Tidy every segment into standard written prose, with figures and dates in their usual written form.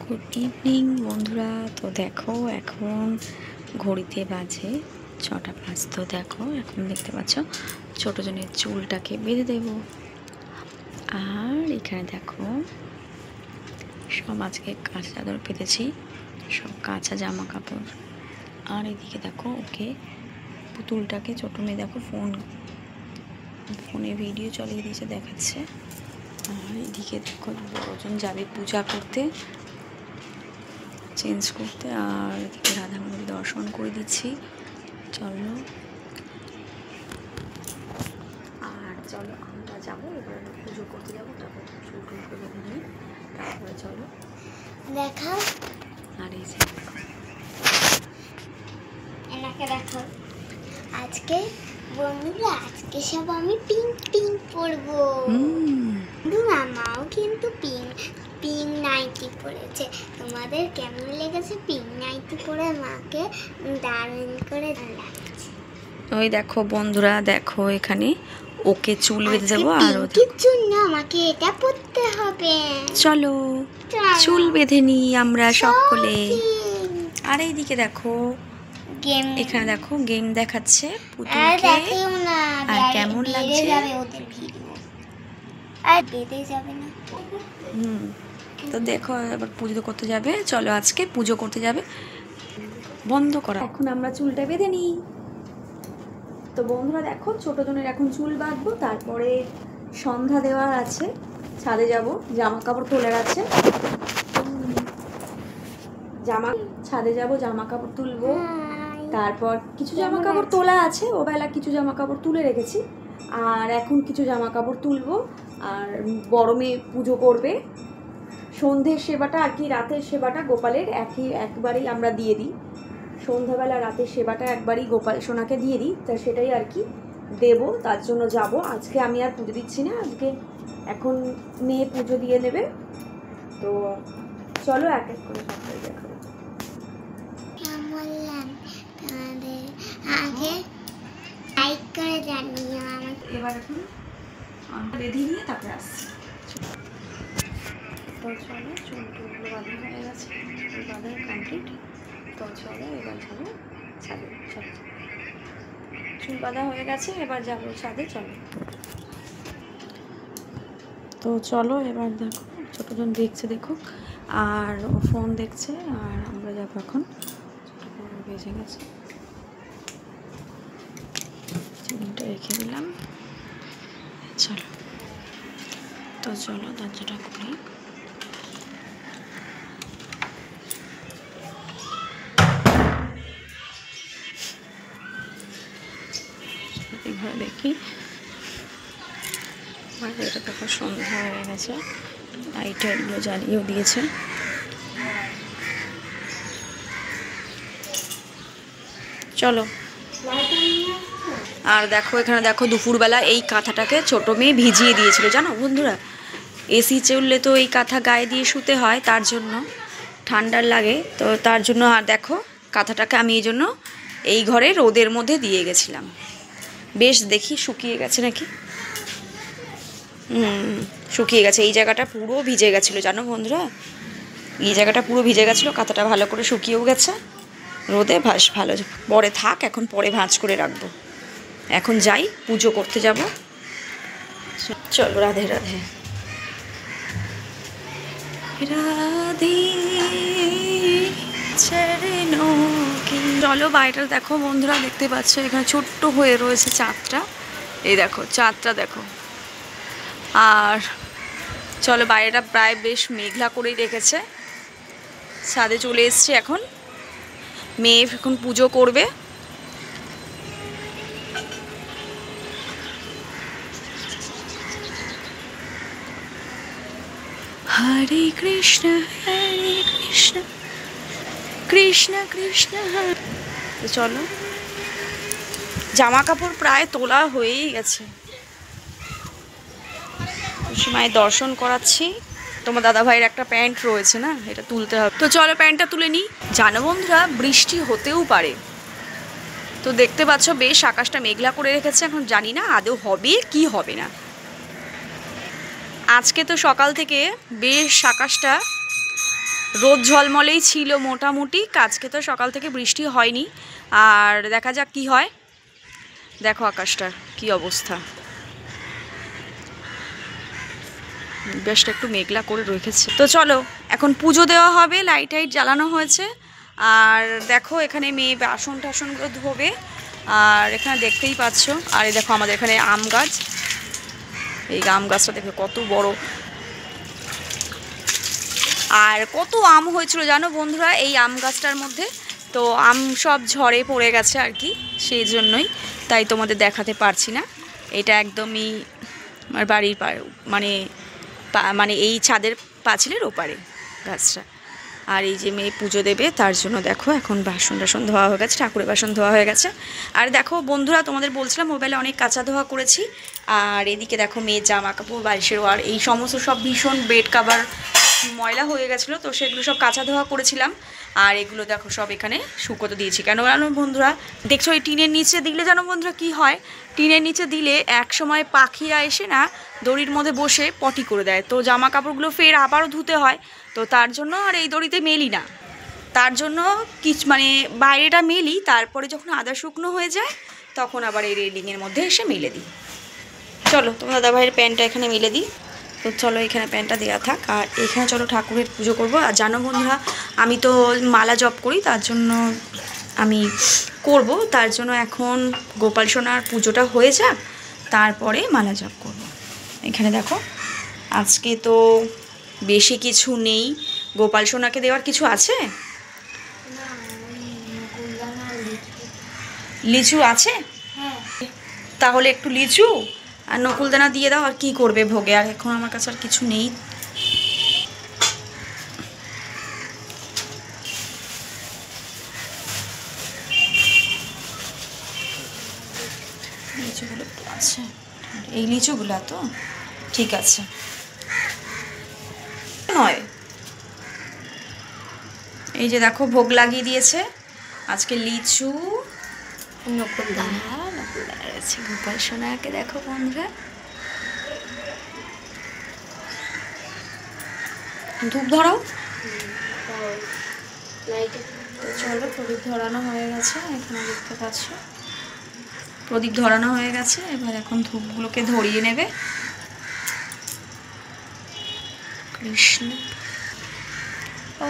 Good evening বন্ধুরা। তো দেখো এখন ঘড়িতে বাজে 6টা 5। তো দেখো এখন দেখতে পাচ্ছ ছোটো জনের চুলটাকে বেঁধে দেব। আর এখানে দেখো সব আজকে কাঁচা চাদর পেতেছি, সব কাঁচা জামা কাপড়। আর এদিকে দেখো ওকে পুতুলটাকে ছোটো মেয়ে দেখো ফোনে ভিডিও চালিয়ে দিয়েছে, দেখাচ্ছে। আর এদিকে দেখো বড়জন যাবে পূজা করতে, চেঞ্জ করতে। আর এদিকে রাধা মাধব দর্শন করে দিচ্ছি। চলো আমরা যাবো এবার পুজো করতে যাবো, তারপর চুল টুল করে নিয়ে তারপরে চলো দেখাও। আর এই যে এনাকে দেখো, আজকে বন্ধুরা আজকে সব আমি পিঙ্ক পিঙ্ক পরবো। মামাও কিন্তু পিঙ্ক নাইটি পরেছে। তোমাদের কেমন লেগেছে পিঙ্ক নাইটি পরে? মাকে দারুণ করে লাগছে। ওই দেখো বন্ধুরা, দেখো এখানে ওকে চুল বেঁধে দেবো। আর পিঙ্কের জন্য আমাকে এটা পরতে হবে। চলো চুল বেঁধে নিই আমরা সকলে। আর এইদিকে দেখো এখানে দেখো গেম দেখাচ্ছে পুতুলকে। আর কেমন লাগছে? আর বেঁধে যাবে না। তো দেখো এবার পুজো করতে যাবে। চলো আজকে পুজো করতে যাবে, বন্ধ করা। এখন আমরা চুলটা বেঁধে নিই। তো বন্ধুরা দেখো ছোটো জনের এখন চুল বাঁধবো, তারপরে সন্ধ্যা দেওয়ার আছে, ছাদে যাব, জামা কাপড় তোলার আছে। ছাদে যাব, জামা কাপড় তুলবো। তারপর কিছু জামা কাপড় তোলা আছে, ওবেলা কিছু জামা কাপড় তুলে রেখেছি। আর এখন কিছু জামা কাপড় তুলবো। আর বড় মেয়ে পুজো করবে। সন্ধ্যের সেবাটা আর কি রাতের সেবাটা গোপালের একবারেই আমরা দিয়ে দিই। সন্ধ্যাবেলা রাতের সেবাটা একবারই গোপাল সোনাকে দিয়ে দিই, তা সেটাই আর কি দেবো, তার জন্য যাব। আজকে আমি আর পুজো দিচ্ছি না, আজকে এখন মেয়ে পুজো দিয়ে নেবে। তো চলো এক এক করে সবটাই দেখাবো। এবার এখন রেডি নিয়ে তারপরে আসছি। তো চলো চুল টুলগুলো বাঁধা হয়ে গেছে, চুল বাঁধা কমপ্লিট। তো চলো এবার যাবো ছাদে। চলো চুল বাঁধা হয়ে গেছে, এবার যাবো ছাদে। চলো তো চলো এবার দেখো ছোটোজন দেখছে, দেখো আর ও ফোন দেখছে। আর আমরা যাবো এখন, বেজে গেছে, চিনিটা রেখে দিলাম। চলো তো চলো দরজাটা খুলি। ঘরে দেখি বাইরেটা দেখো সন্ধ্যা হয়ে গেছে, লাইটগুলো জ্বালিয়েও দিয়েছে। চলো আর দেখো এখানে দেখো দুপুরবেলা এই কাঁথাটাকে ছোটো মেয়ে ভিজিয়ে দিয়েছিল, জানো বন্ধুরা। এসি চললে তো এই কাঁথা গায়ে দিয়ে শুতে হয়, তার জন্য ঠান্ডার লাগে, তো তার জন্য। আর দেখো কাঁথাটাকে আমি এই জন্য এই ঘরে রোদের মধ্যে দিয়ে গেছিলাম। বেশ দেখি শুকিয়ে গেছে নাকি। শুকিয়ে গেছে। এই জায়গাটা পুরো ভিজে গেছিলো জানো বন্ধুরা, এই জায়গাটা পুরো ভিজে গেছিলো। কাঁথাটা ভালো করে শুকিয়েও গেছে রোদে। ভালো পরে থাক, এখন পরে ভাঁজ করে রাখবো। এখন যাই পুজো করতে যাব। চলো রাধে রাধে রাধে। চলো বাইরেটা দেখো বন্ধুরা, দেখতে পাচ্ছ এখানে ছোট্ট হয়ে রয়েছে চাঁদটা। এই দেখো চাঁদটা দেখো। আর চলো বাইরেটা প্রায় বেশ মেঘলা করেই রেখেছে। ছাদে চলে এসছি, এখন মেয়ে এখন পুজো করবে। হরে কৃষ্ণ কৃষ্ণ কৃষ্ণ হরে। তো চলো জামা কাপড় প্রায় তোলা হয়েই গেছে। মায়ের দর্শন করাচ্ছি। তোমার দাদা ভাইয়ের একটা প্যান্ট রয়েছে না, এটা তুলতে হবে। তো চলো প্যান্টটা তুলে নিই। জানো বন্ধুরা বৃষ্টি হতেও পারে। তো দেখতে পাচ্ছ বেশ আকাশটা মেঘলা করে রেখেছে, এখন জানি না আদৌ হবে কি হবে না। আজকে তো সকাল থেকে বেশ আকাশটা রোদ ঝলমলেই ছিল মোটামুটি, আজকে তো সকাল থেকে বৃষ্টি হয়নি। আর দেখা যাক কি হয়। দেখো আকাশটার কি অবস্থা, বেশটা একটু মেঘলা করে রেখেছে। তো চলো এখন পুজো দেওয়া হবে, লাইট টাইট জ্বালানো হয়েছে। আর দেখো এখানে মেয়ে বাসন টাসনগুলো ধোবে। আর এখানে দেখতেই পাচ্ছ, আর এই দেখো আমাদের এখানে আম গাছ, এই আম গাছটা দেখো কত বড়, আর কত আম হয়েছিল জানো বন্ধুরা এই আম গাছটার মধ্যে। তো আম সব ঝড়ে পড়ে গেছে আর কি, সেই জন্যই তাই তোমাদের দেখাতে পারছি না। এটা একদমই আমার বাড়ির মানে এই ছাদের পাঁচিলের ওপারে গাছটা। আর এই যে মেয়ে পুজো দেবে তার জন্য দেখো এখন বাসন টাসন ধোয়া হয়ে গেছে, ঠাকুরের বাসন ধোয়া হয়ে গেছে। আর দেখো বন্ধুরা তোমাদের বলছিলাম মোবাইলে অনেক কাঁচা ধোয়া করেছি। আর এদিকে দেখো মেয়ের জামা কাপড়, বালিশের ওয়ার, এই সমস্ত সব ভীষণ বেড কাভার ময়লা হয়ে গেছিলো, তো সেগুলো সব কাঁচা ধোয়া করেছিলাম। আর এগুলো দেখো সব এখানে শুকোতে দিয়েছি। কেন জানো বন্ধুরা, দেখছো এই টিনের নিচে দিলে জানো বন্ধুরা কি হয়, টিনের নিচে দিলে এক সময় পাখিরা এসে না দড়ির মধ্যে বসে পটি করে দেয়, তো জামা কাপড়গুলো ফের আবারও ধুতে হয়। তো তার জন্য আর এই দড়িতে মেলি না, তার জন্য মানে বাইরেটা মেলি, তারপরে যখন আদা শুকনো হয়ে যায় তখন আবার এই রেলিংয়ের মধ্যে এসে মেলে দিই। চলো তোমার দাদাভাইয়ের প্যান্টটা এখানে মেলে দিই। তো চলো এখানে প্যান্টটা দেওয়া থাক, আর এখানে চলো ঠাকুরের পুজো করব। আর জানো বন্ধুরা আমি তো মালা জপ করি, তার জন্য আমি করব, তার জন্য এখন গোপাল সোনার পুজোটা হয়ে যাক, তারপরে মালা জপ করব। এখানে দেখো আজকে তো বেশি কিছু নেই, গোপাল সোনাকে দেওয়ার কিছু আছে, লিচু আছে, তাহলে একটু লিচু আর নকুলদানা দিয়ে দাও। আর কি করবে ভোগে, আর এখন আমার কাছে আর কিছু নেই। লিচুগুলো একটু আছে, এই লিচুগুলা তো ঠিক আছে নয়। এই যে দেখো ভোগ লাগিয়ে দিয়েছে আজকে লিচু, নকুলদানা রয়েছে। গোপাল সোনাকে দেখো বন্ধুরা, ধূপ ধরাও। তো চলো প্রদীপ ধরানো হয়ে গেছে, এখানে দেখতে পাচ্ছ প্রদীপ ধরানো হয়ে গেছে। এবার এখন ধূপগুলোকে ধরিয়ে নেবে। কৃষ্ণ ও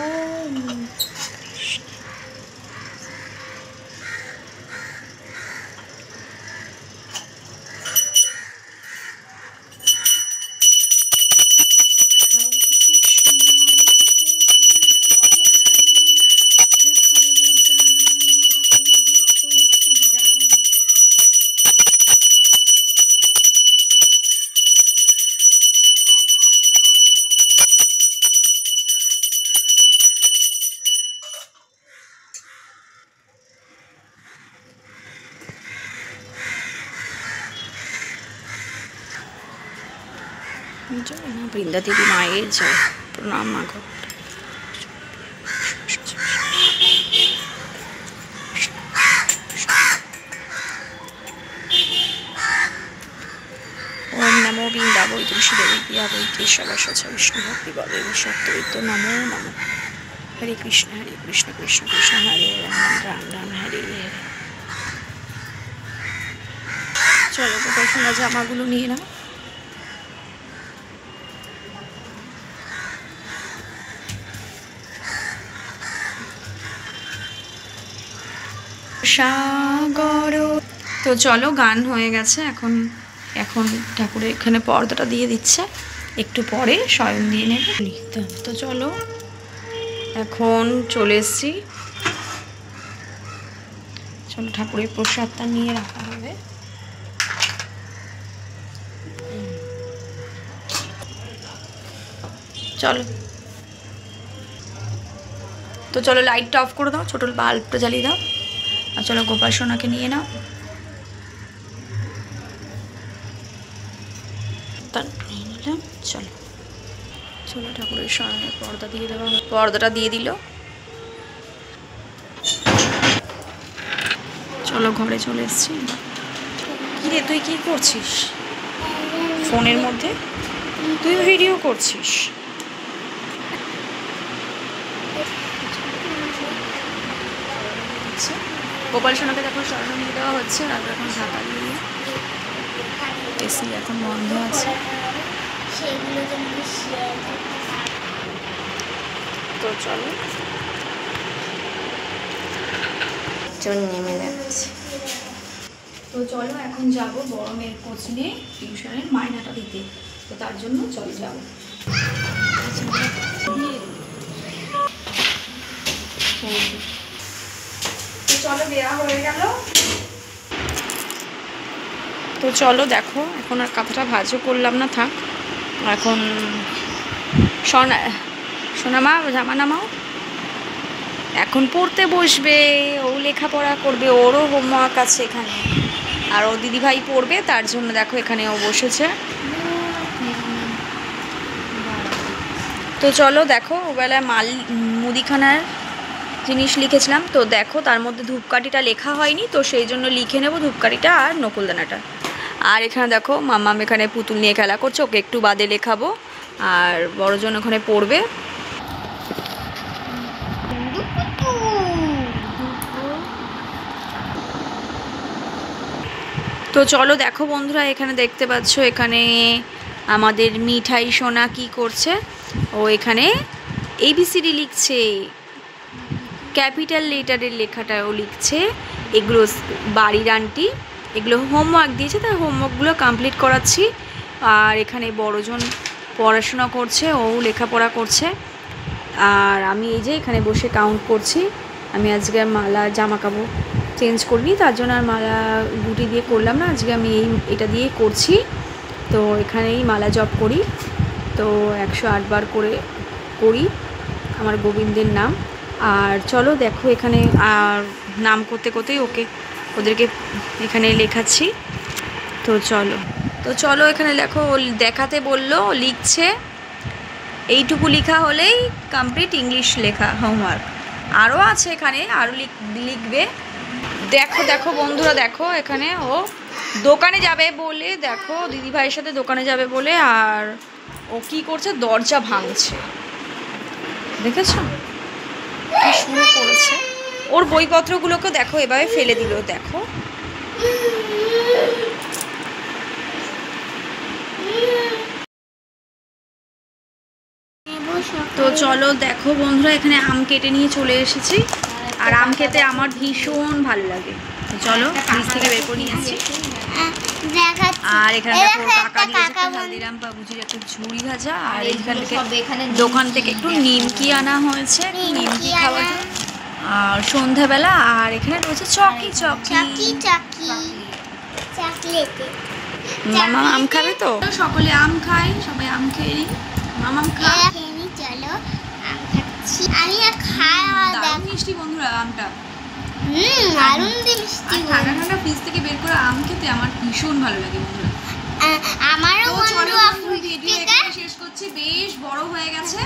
বৃন্দা দেবী মায়ের জয়, প্রণাম মাগো। ওম নমো বৃন্দা বৈ তুলসী দেবী প্রিয়া বৈ কেশব সচ বিষ্ণু ভক্তি বলে সত্যবিত্ত নমো নমো। হরে কৃষ্ণ কৃষ্ণ কৃষ্ণ হরে রাম রাম রাম হরে হরে। চলো গোপাল সোনার জামাগুলো নিয়ে নাও। সাগর। তো চলো গান হয়ে গেছে, এখন ঠাকুরের এখানে পর্দাটা দিয়ে দিচ্ছে, একটু পরে শয়ন দিয়ে নেবে। তো চলো এখন চলে এসছি, চলো ঠাকুরের প্রসাদটা নিয়ে রাখা হবে। চলো তো চলো লাইটটা অফ করে দাও, ছোট বাল্বটা জ্বালিয়ে দাও। আর চলো গোপাল সোনাকে নিয়ে নাও। চলো চলো ঠাকুরের সামনে পর্দা দিয়ে দেওয়া, পর্দাটা দিয়ে দিল। চলো ঘরে চলে এসছি। কি রে তুই কি করছিস ফোনের মধ্যে? তুই ভিডিও করছিস? গোপাল সোনাকে দেখো স্বর্ণ নিয়ে দেওয়া হচ্ছে, আর এখন ঢাকা দিয়ে এসি এখন বন্ধ আছে। সেগুলো তুমি শেয়ার তো চলো নেমে যাচ্ছে। তো চলো এখন যাব বড় মেয়ের কোচিংয়ে টিউশনের মাইনাটা দিতে, তো তার জন্য চলো যাবো। তো চলো দেওয়া হয়ে গেল। তো চলো দেখো এখন আর কাঁথাটা ভাজও করলাম না, থাক। এখন সোনামা জামা নামাও, এখন পড়তে বসবে, ও লেখাপড়া করবে, ওরও হোমওয়ার্ক আছে এখানে, আর ও দিদিভাই পড়বে, তার জন্য দেখো এখানে ও বসেছে। তো চলো দেখো ওবেলায় মুদিখানার জিনিস লিখেছিলাম, তো দেখো তার মধ্যে ধূপকাঠিটা লেখা হয়নি, তো সেই জন্য লিখে নেব ধূপকাঠিটা আর নকুলদানাটা। আর এখানে দেখো মাম্মাম এখানে পুতুল নিয়ে খেলা করছে, ওকে একটু বাদে লেখাবো, আর বড়জন ওখানে পড়বে। তো চলো দেখো বন্ধুরা, এখানে দেখতে পাচ্ছ এখানে আমাদের মিঠাই সোনা কি করছে, ও এখানে ABCD লিখছে, ক্যাপিটাল লেটারের লেখাটা ও লিখছে। এগুলো বাড়ির আন্টি এগুলো হোমওয়ার্ক দিয়েছে, তাই হোমওয়ার্কগুলো কমপ্লিট করাচ্ছি। আর এখানে বড়জন পড়াশোনা করছে, ও লেখাপড়া করছে, আর আমি এই যে এখানে বসে কাউন্ট করছি। আমি আজকে মালা জামা কাপড় চেঞ্জ করিনি, তার জন্য আর মালা গুটি দিয়ে করলাম না, আজকে আমি এটা দিয়েই করছি। তো এখানেই মালা জপ করি, তো 108 বার করে করি আমার গোবিন্দের নাম। আর চলো দেখো এখানে আর নাম করতে করতেই ওদেরকে এখানে লেখাচ্ছি। তো চলো এখানে দেখো দেখাতে বললো, লিখছে। এইটুকু লেখা হলেই কমপ্লিট ইংলিশ লেখা হোমওয়ার্ক, আরও আছে এখানে, আরও লিখবে। দেখো বন্ধুরা, দেখো এখানে ও দোকানে যাবে বলে, দেখো দিদিভাইয়ের সাথে দোকানে যাবে বলে, আর ও কি করছে, দরজা ভাঙছে, দেখেছো কি শুরু করেছে। ওর বইপত্রগুলোকে দেখো এভাবে ফেলে দিল, দেখো। তো চলো দেখো বন্ধুরা, এখানে আম কেটে নিয়ে চলে এসেছি, আর আম খেতে আমার ভীষণ ভালো লাগে। তো চলো ফ্রিজ থেকে বের করে নিয়ে আসছি। আর এখানে দেখো কাকা দিয়েছে হালদিরাম বাবুজির একটা ঝুড়ি ভাজা, আর এইখান থেকে দোকান থেকে একটু নিমকি আনা হয়েছে, নিমকি খাওয়ার জন্য। আর সন্ধ্যাবেলা, আর এখানে রয়েছে চকি। মামা আম খাবে, তো সকলে আম খাই, সবাই আম খেয়ে নিই। মামাম খাই, চলো আম খাচ্ছি আমি, আর খাওয়া মিষ্টি বন্ধুরা আমটা, দারুণ মিষ্টি। ঠান্ডা ঠান্ডা ফ্রিজ থেকে বের করে আম খেতে আমার ভীষণ ভালো লাগে বন্ধুরা। আমারও ভিডিও এখানে শেষ করছি, বেশ বড় হয়ে গেছে,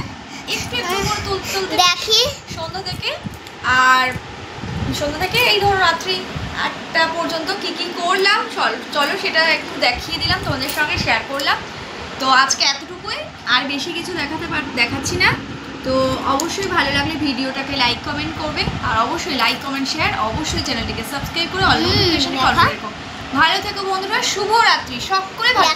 একটু করে তুলতে দেখি সন্ধ্যা থেকে। আর সন্ধ্যা থেকে এই ধরো রাত্রি 8টা পর্যন্ত কি করলাম চলো সেটা একটু দেখিয়ে দিলাম, তোমাদের সঙ্গে শেয়ার করলাম। তো আজকে এতটুকুই, আর বেশি কিছু দেখাচ্ছি না। তো অবশ্যই ভালো লাগলে ভিডিওটাকে লাইক কমেন্ট করবে, আর অবশ্যই লাইক কমেন্ট শেয়ার, অবশ্যই চ্যানেলটিকে সাবস্ক্রাইব করে অল নোটিফিকেশন অন করে রাখো। ভালো থেকো বন্ধুরা, শুভরাত্রি, সকলে ভালো।